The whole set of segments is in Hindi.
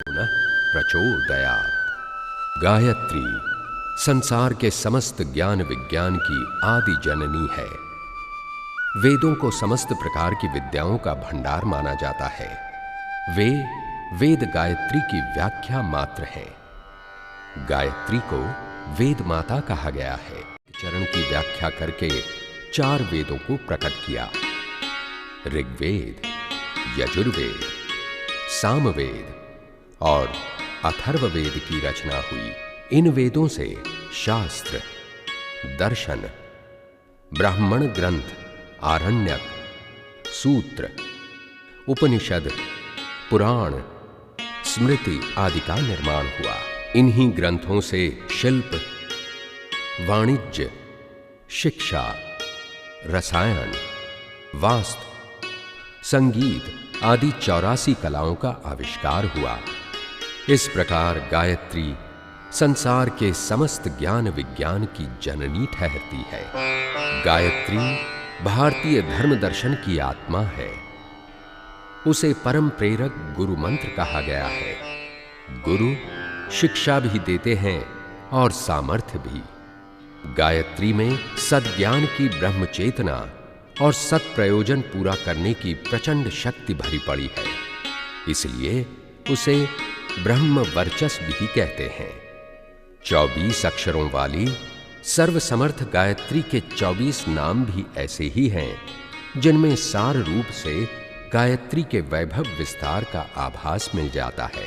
पुनः प्रचोदयात्। गायत्री संसार के समस्त ज्ञान विज्ञान की आदि जननी है। वेदों को समस्त प्रकार की विद्याओं का भंडार माना जाता है। वे वेद गायत्री की व्याख्या मात्र है। गायत्री को वेद माता कहा गया है। चरण की व्याख्या करके 4 वेदों को प्रकट किया। ऋग्वेद, यजुर्वेद, सामवेद और अथर्ववेद की रचना हुई। इन वेदों से शास्त्र, दर्शन, ब्राह्मण ग्रंथ, आरण्यक, सूत्र, उपनिषद, पुराण, स्मृति आदि का निर्माण हुआ। इन्हीं ग्रंथों से शिल्प, वाणिज्य, शिक्षा, रसायन, वास्तु, संगीत आदि 84 कलाओं का आविष्कार हुआ। इस प्रकार गायत्री संसार के समस्त ज्ञान विज्ञान की जननी ठहरती है। गायत्री भारतीय धर्म दर्शन की आत्मा है। उसे परम प्रेरक गुरु मंत्र कहा गया है। गुरु शिक्षा भी देते हैं और सामर्थ्य भी। गायत्री में सद्ज्ञान की ब्रह्म चेतना और सत् प्रयोजन पूरा करने की प्रचंड शक्ति भरी पड़ी है। इसलिए उसे ब्रह्म वर्चस्व भी कहते हैं। 24 अक्षरों वाली सर्वसमर्थ गायत्री के 24 नाम भी ऐसे ही हैं जिनमें सार रूप से गायत्री के वैभव विस्तार का आभास मिल जाता है।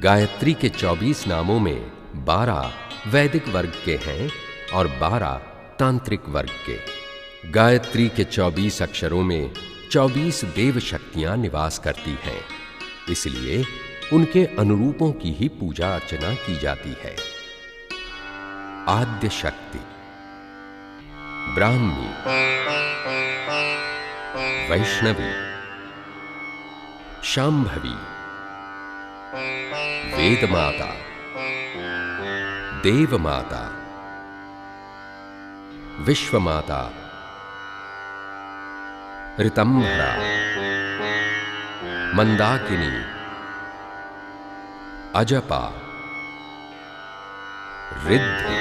गायत्री के 24 नामों में 12 वैदिक वर्ग के हैं और 12 तांत्रिक वर्ग के। गायत्री के 24 अक्षरों में 24 देव शक्तियां निवास करती हैं। इसलिए उनके अनुरूपों की ही पूजा अर्चना की जाती है। आद्य शक्ति, ब्राह्मी, वैष्णवी, शांभवी, वेद माता, देव माता, विश्व माता, ऋतंभरा, मंदाकिनी, अजपा, रिद्धि,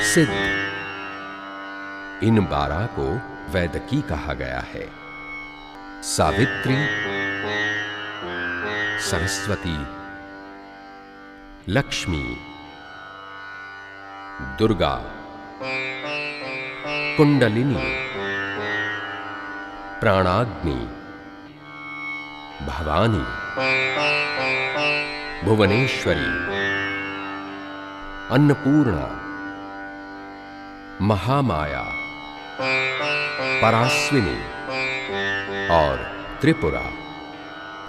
सिद्ध। इन 12 को वैदकी कहा गया है। सावित्री, सरस्वती, लक्ष्मी, दुर्गा, कुंडलिनी, प्राणाग्नि, भवानी, भुवनेश्वरी, अन्नपूर्णा, महामाया, परास्विनी और त्रिपुरा।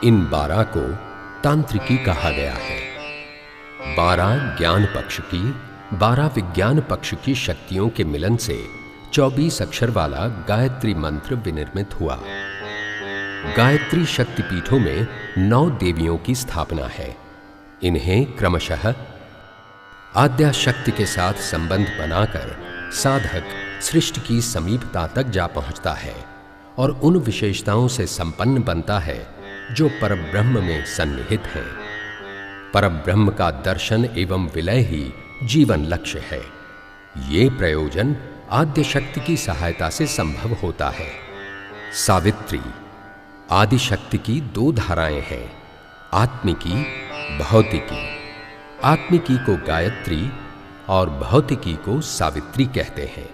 इन 12 को तांत्रिकी कहा गया है। 12 ज्ञान पक्ष की, 12 विज्ञान पक्ष की शक्तियों के मिलन से 24 अक्षर वाला गायत्री मंत्र विनिर्मित हुआ। गायत्री शक्तिपीठों में 9 देवियों की स्थापना है। इन्हें क्रमशः आद्या शक्ति के साथ संबंध बनाकर साधक सृष्टि की समीपता तक जा पहुंचता है और उन विशेषताओं से संपन्न बनता है जो परब्रह्म में सन्निहित है। परब्रह्म का दर्शन एवं विलय ही जीवन लक्ष्य है। ये प्रयोजन आद्य शक्ति की सहायता से संभव होता है। सावित्री आदि शक्ति की 2 धाराएं हैं, आत्मिकी, भौतिकी। आत्मिकी को गायत्री और भौतिकी को सावित्री कहते हैं।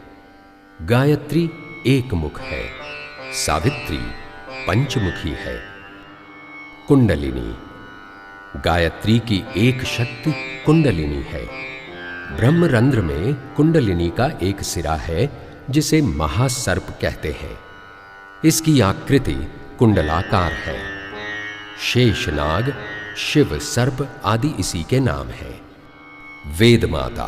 गायत्री एक मुख है, सावित्री पंचमुखी है। कुंडलिनी, गायत्री की एक शक्ति कुंडलिनी है। ब्रह्मरंध्र में कुंडलिनी का एक सिरा है जिसे महासर्प कहते हैं। इसकी आकृति कुंडलाकार है। शेषनाग, शिव, सर्प आदि इसी के नाम हैं। वेद माता,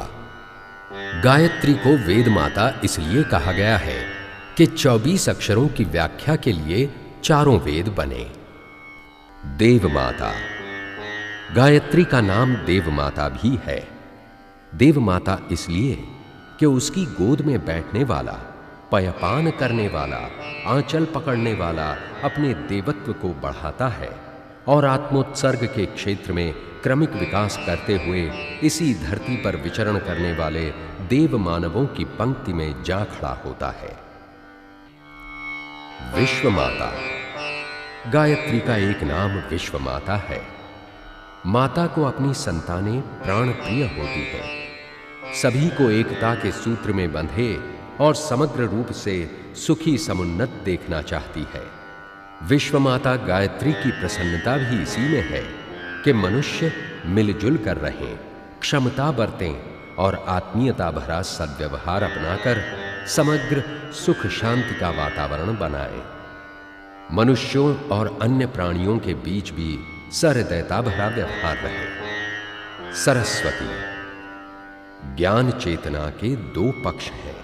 गायत्री को वेद माता इसलिए कहा गया है कि 24 अक्षरों की व्याख्या के लिए 4 वेद बने। देव माता, गायत्री का नाम देव माता भी है। देव माता इसलिए कि उसकी गोद में बैठने वाला, पयपान करने वाला, आंचल पकड़ने वाला अपने देवत्व को बढ़ाता है और आत्मोत्सर्ग के क्षेत्र में क्रमिक विकास करते हुए इसी धरती पर विचरण करने वाले देव मानवों की पंक्ति में जा खड़ा होता है। विश्व माता। गायत्री का एक नाम विश्व माता है। माता को अपनी संतानें प्राण प्रिय होती हैं। सभी को एकता के सूत्र में बंधे और समग्र रूप से सुखी समुन्नत देखना चाहती है। विश्व माता गायत्री की प्रसन्नता भी इसी में है कि मनुष्य मिलजुल कर रहें, क्षमता बरतें और आत्मीयता भरा सद्व्यवहार अपनाकर समग्र सुख शांति का वातावरण बनाएं। मनुष्यों और अन्य प्राणियों के बीच भी सहृदयता भरा व्यवहार रहे। सरस्वती। ज्ञान चेतना के दो पक्ष हैं,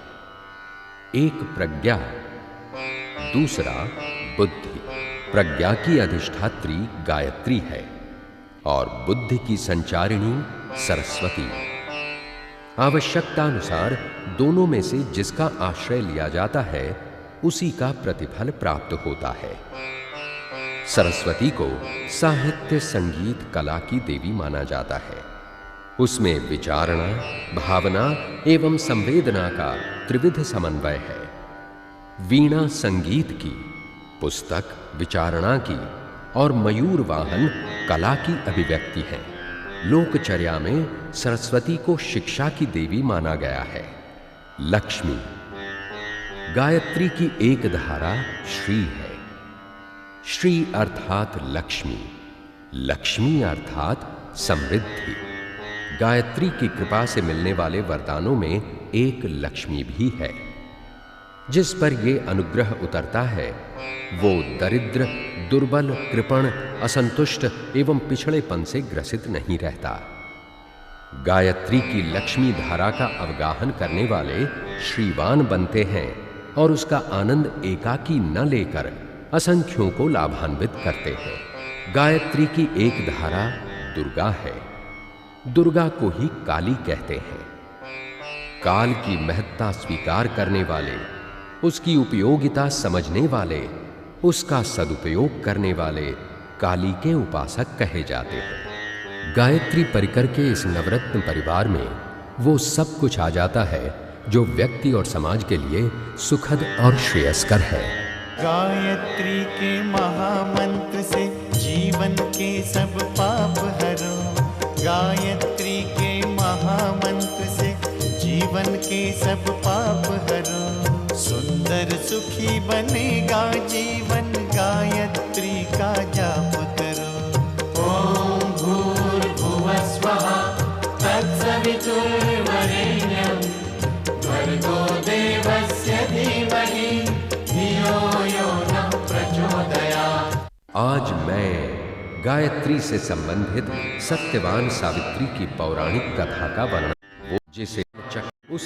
एक प्रज्ञा, दूसरा बुद्धि। प्रज्ञा की अधिष्ठात्री गायत्री है और बुद्धि की संचारिणी सरस्वती। आवश्यकता अनुसार दोनों में से जिसका आश्रय लिया जाता है उसी का प्रतिफल प्राप्त होता है। सरस्वती को साहित्य, संगीत, कला की देवी माना जाता है। उसमें विचारणा, भावना एवं संवेदना का त्रिविध समन्वय है। वीणा संगीत की, पुस्तक विचारणा की और मयूर वाहन कला की अभिव्यक्ति है। लोकचर्या में सरस्वती को शिक्षा की देवी माना गया है। लक्ष्मी। गायत्री की एक धारा श्री है। श्री अर्थात लक्ष्मी, लक्ष्मी अर्थात समृद्धि। गायत्री की कृपा से मिलने वाले वरदानों में एक लक्ष्मी भी है। जिस पर यह अनुग्रह उतरता है वो दरिद्र, दुर्बल, कृपण, असंतुष्ट एवं पिछड़ेपन से ग्रसित नहीं रहता। गायत्री की लक्ष्मी धारा का अवगाहन करने वाले श्रीवान बनते हैं और उसका आनंद एकाकी न लेकर असंख्यों को लाभान्वित करते हैं। गायत्री की एक धारा दुर्गा है। दुर्गा को ही काली कहते हैं। काल की महत्ता स्वीकार करने वाले, उसकी उपयोगिता समझने वाले, उसका सदुपयोग करने वाले काली के उपासक कहे जाते हैं। गायत्री परिकर के इस नवरत्न परिवार में वो सब कुछ आ जाता है जो व्यक्ति और समाज के लिए सुखद और श्रेयस्कर है। गायत्री के महामंत्र से जीवन के सब पाप हरो। गायत्री के महामंत्र से जीवन के सब पाप हरो। सुंदर सुखी बनेगा जीवन, गायत्री का जाप करो। ओम भूर्भुवः स्वः तत्सवितुर्वरेण्यं भर्गो देवस्य धीमहि धियो यो नः प्रचोदयात्। आज मैं गायत्री से संबंधित सत्यवान सावित्री की पौराणिक कथा का वर्णन, जिसे उस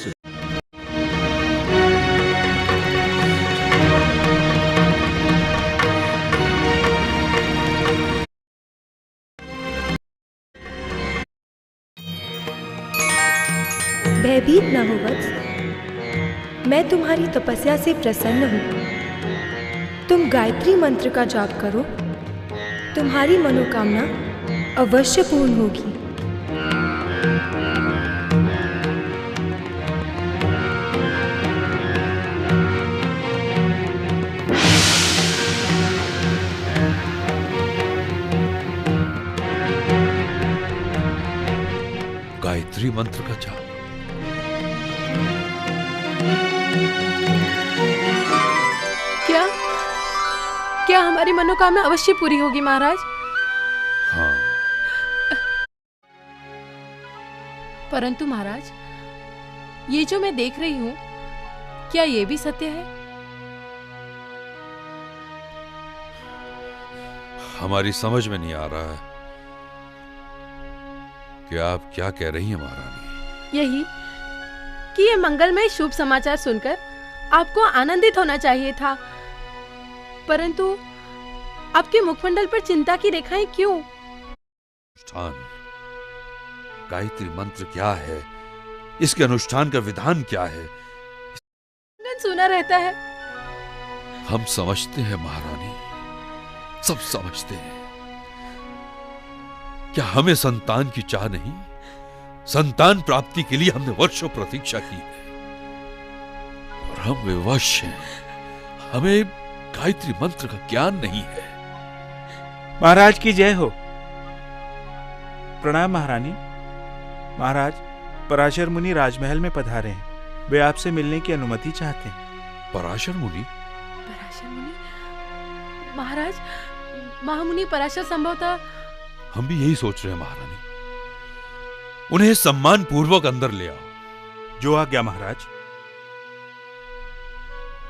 भयभीत न हो वत्स, मैं तुम्हारी तपस्या से प्रसन्न हूँ। तुम गायत्री मंत्र का जाप करो, तुम्हारी मनोकामना अवश्य पूर्ण होगी। गायत्री मंत्र का जाप। क्या हमारी मनोकामना अवश्य पूरी होगी महाराज? हाँ। परंतु महाराज, ये जो मैं देख रही हूँ, क्या ये भी सत्य है? हमारी समझ में नहीं आ रहा है कि आप क्या कह रही हैं महारानी। यही कि ये मंगलमय शुभ समाचार सुनकर आपको आनंदित होना चाहिए था, परंतु आपके मुखमंडल पर चिंता की रेखाएं क्यों? अनुष्ठान, गायत्री मंत्र क्या है, इसके अनुष्ठान का विधान क्या है, सुना रहता है। हम समझते हैं महारानी, सब समझते हैं, क्या हमें संतान की चाह नहीं? संतान प्राप्ति के लिए हमने वर्षों प्रतीक्षा की है और हम विवश हैं। हमें गायत्री मंत्र का ज्ञान नहीं है। महाराज की जय हो। प्रणाम महारानी। महाराज, पराशर मुनि राजमहल में पधारे हैं। वे आपसे मिलने की अनुमति चाहते हैं। पराशर मुनि? पराशर मुनि? महाराज, महामुनि पराशर संभवतः। हम भी यही सोच रहे हैं महारानी। उन्हें सम्मान पूर्वक अंदर ले आओ। जो आज्ञा महाराज।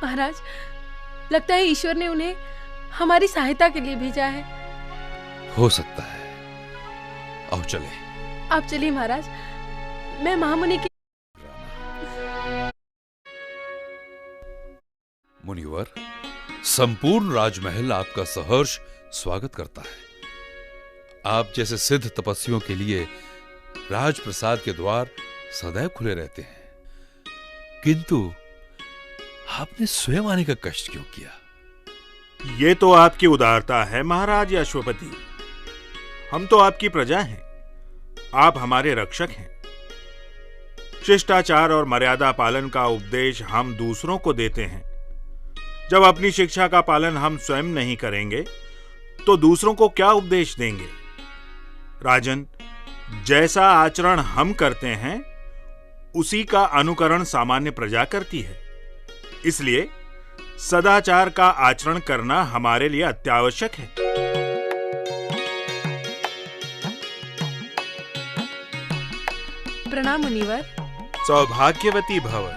महाराज, लगता है ईश्वर ने उन्हें हमारी सहायता के लिए भेजा है। हो सकता है। आओ चले। आप चलिए महाराज। मैं महामुनि की। मुनिवर, संपूर्ण राजमहल आपका सहर्ष स्वागत करता है। आप जैसे सिद्ध तपस्वियों के लिए राजप्रसाद के द्वार सदैव खुले रहते हैं, किंतु आपने स्वयं आने का कष्ट क्यों किया? ये तो आपकी उदारता है महाराज अश्वपति। हम तो आपकी प्रजा हैं। आप हमारे रक्षक हैं। शिष्टाचार और मर्यादा पालन का उपदेश हम दूसरों को देते हैं। जब अपनी शिक्षा का पालन हम स्वयं नहीं करेंगे तो दूसरों को क्या उपदेश देंगे? राजन, जैसा आचरण हम करते हैं उसी का अनुकरण सामान्य प्रजा करती है। इसलिए सदाचार का आचरण करना हमारे लिए अत्यावश्यक है। प्रणाम मुनिवर। सौभाग्यवती भव।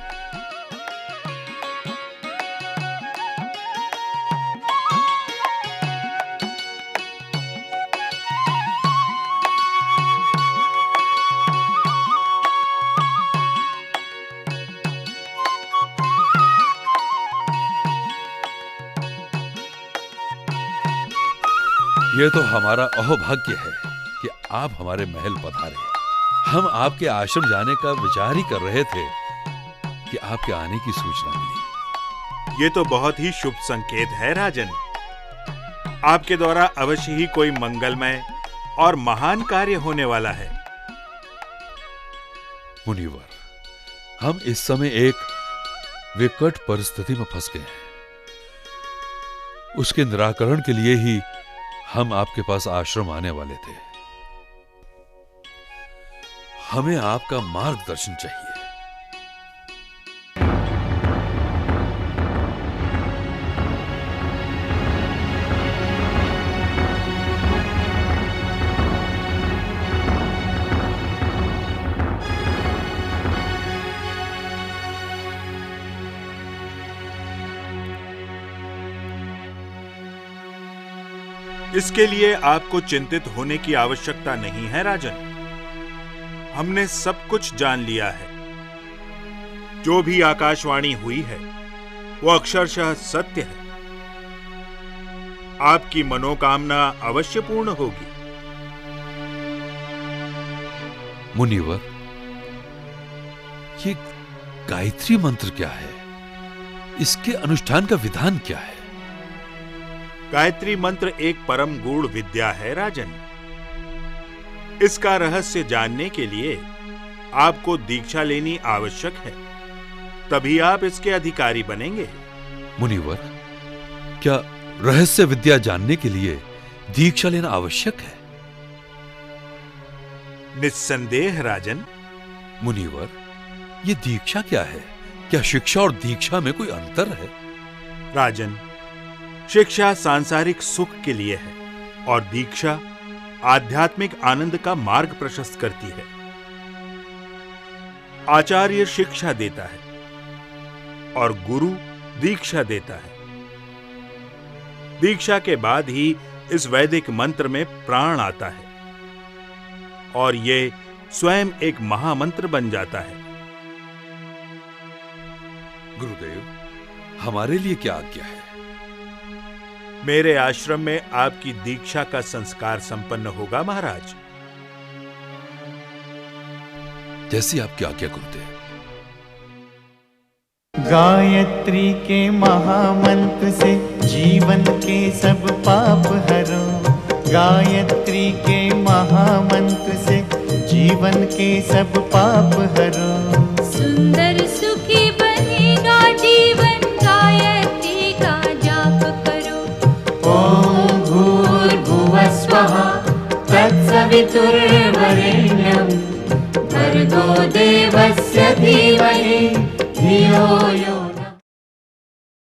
यह तो हमारा अहोभाग्य है कि आप हमारे महल पधारे। हम आपके आश्रम जाने का विचार ही कर रहे थे कि आपके आने की सूचना मिली। ये तो बहुत ही शुभ संकेत है राजन। आपके द्वारा अवश्य ही कोई मंगलमय और महान कार्य होने वाला है। मुनिवर, हम इस समय एक विकट परिस्थिति में फंस गए हैं। उसके निराकरण के लिए ही हम आपके पास आश्रम आने वाले थे। हमें आपका मार्गदर्शन चाहिए। इसके लिए आपको चिंतित होने की आवश्यकता नहीं है राजन। हमने सब कुछ जान लिया है। जो भी आकाशवाणी हुई है वो अक्षरशः सत्य है। आपकी मनोकामना अवश्य पूर्ण होगी। मुनिवर, ये गायत्री मंत्र क्या है? इसके अनुष्ठान का विधान क्या है? गायत्री मंत्र एक परम गूढ़ विद्या है राजन। इसका रहस्य जानने के लिए आपको दीक्षा लेनी आवश्यक है, तभी आप इसके अधिकारी बनेंगे। मुनिवर, क्या रहस्य विद्या जानने के लिए दीक्षा लेना आवश्यक है? निस्संदेह राजन। मुनिवर, ये दीक्षा क्या है? क्या शिक्षा और दीक्षा में कोई अंतर है? राजन, शिक्षा सांसारिक सुख के लिए है और दीक्षा आध्यात्मिक आनंद का मार्ग प्रशस्त करती है। आचार्य शिक्षा देता है और गुरु दीक्षा देता है। दीक्षा के बाद ही इस वैदिक मंत्र में प्राण आता है और यह स्वयं एक महामंत्र बन जाता है। गुरुदेव, हमारे लिए क्या आज्ञा है? मेरे आश्रम में आपकी दीक्षा का संस्कार संपन्न होगा महाराज। जैसी आपकी आज्ञा गुरुदेव। गायत्री के महामंत्र से जीवन के सब पाप हरो। गायत्री के महामंत्र से जीवन के सब पाप हरो। सुंदर सुखी बनेगा जीवन, गायत्री का जाप करो। ओम भूर्भुवः स्वः तत्सवितुर्वरेण्यं भर्गो देवस्य धीमहि धियो यो न